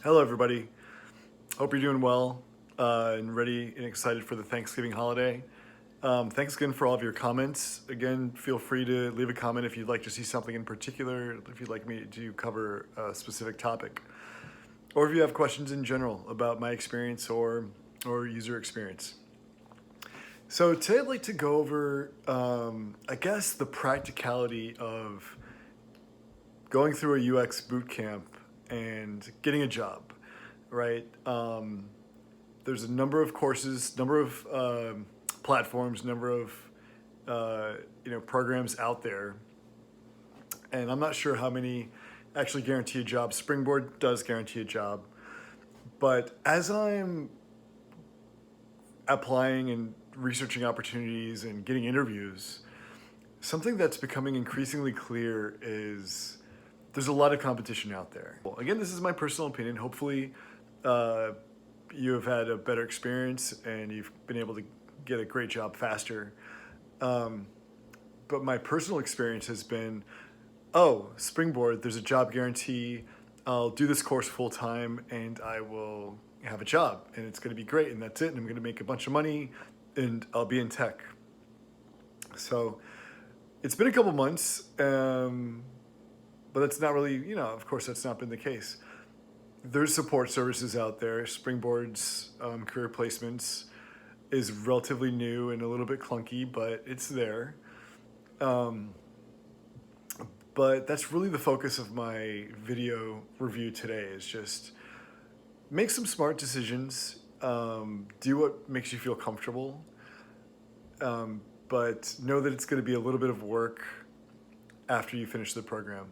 Hello, everybody. Hope you're doing well and ready and excited for the Thanksgiving holiday. Thanks again for all of your comments. Again, feel free to leave a comment if you'd like to see something in particular, if you'd like me to cover a specific topic, or if you have questions in general about my experience or user experience. So today I'd like to go over, I guess, the practicality of going through a UX bootcamp and getting a job, right? There's a number of courses, number of platforms, number of programs out there, and I'm not sure how many actually guarantee a job. Springboard does guarantee a job, but as I'm applying and researching opportunities and getting interviews, something that's becoming increasingly clear is there's a lot of competition out there. Again, this is my personal opinion. Hopefully, you have had a better experience and you've been able to get a great job faster. But my personal experience has been, Springboard, there's a job guarantee. I'll do this course full time and I will have a job and it's going to be great and that's it. And I'm going to make a bunch of money and I'll be in tech. So it's been a couple months, but that's not really, of course, that's not been the case. There's support services out there. Springboard's career placements is relatively new and a little bit clunky, but it's there. But that's really the focus of my video review today, is just make some smart decisions, do what makes you feel comfortable, but know that it's going to be a little bit of work after you finish the program.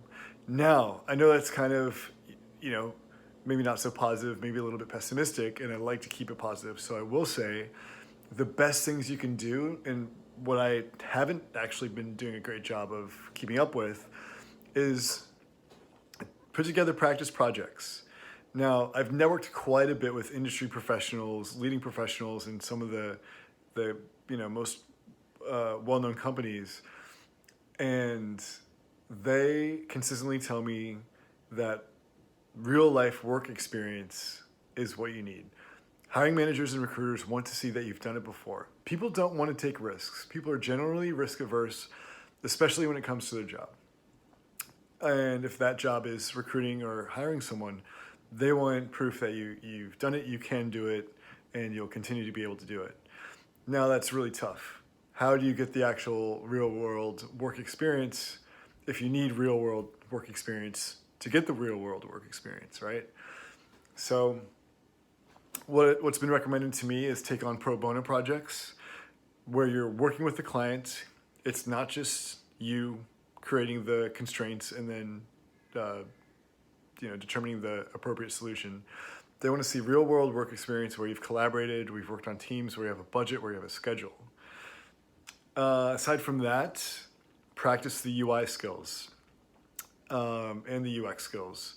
Now, I know that's kind of, maybe not so positive, maybe a little bit pessimistic, and I like to keep it positive. So I will say the best things you can do, and what I haven't actually been doing a great job of keeping up with, is put together practice projects. Now, I've networked quite a bit with industry professionals, leading professionals in some of the most well-known companies, and they consistently tell me that real life work experience is what you need. Hiring managers and recruiters want to see that you've done it before. People don't want to take risks. People are generally risk averse, especially when it comes to their job. And if that job is recruiting or hiring someone, they want proof that you've done it, you can do it, and you'll continue to be able to do it. Now that's really tough. How do you get the actual real world work experience if you need real world work experience to get the real world work experience, right? So what's been recommended to me is take on pro bono projects where you're working with the client. It's not just you creating the constraints and then determining the appropriate solution. They want to see real world work experience where you've collaborated, we've worked on teams, where you have a budget, where you have a schedule. Aside from that, practice the UI skills and the UX skills.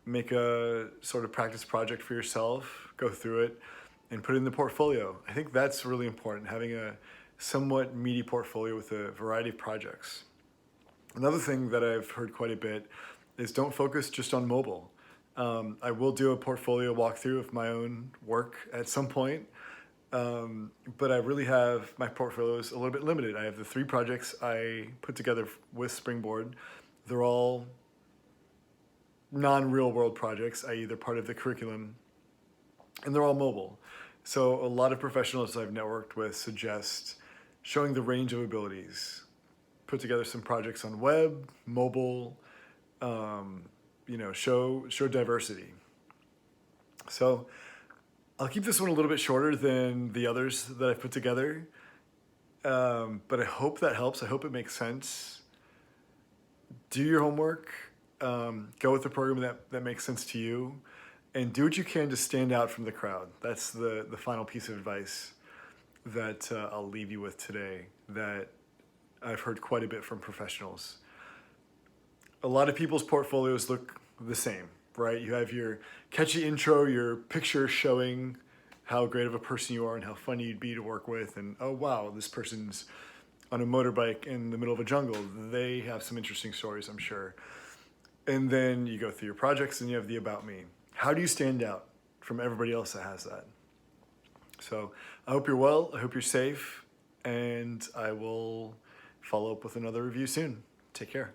Make a sort of practice project for yourself, go through it, and put it in the portfolio. I think that's really important, having a somewhat meaty portfolio with a variety of projects. Another thing that I've heard quite a bit is don't focus just on mobile. I will do a portfolio walkthrough of my own work at some point, but I really have, my portfolio is a little bit limited. I have the 3 projects I put together with Springboard. They're all non-real world projects, i.e. they're part of the curriculum, and they're all mobile. So a lot of professionals I've networked with suggest showing the range of abilities. Put together some projects on web, mobile, show diversity. So I'll keep this one a little bit shorter than the others that I've put together, but I hope that helps. I hope it makes sense. Do your homework, go with the program that makes sense to you, and do what you can to stand out from the crowd. That's the final piece of advice that I'll leave you with today, that I've heard quite a bit from professionals. A lot of people's portfolios look the same, right? You have your catchy intro, your picture showing how great of a person you are and how funny you'd be to work with, and oh wow, this person's on a motorbike in the middle of a jungle. They have some interesting stories, I'm sure. And then you go through your projects and you have the about me. How do you stand out from everybody else that has that? So I hope you're well. I hope you're safe. And I will follow up with another review soon. Take care.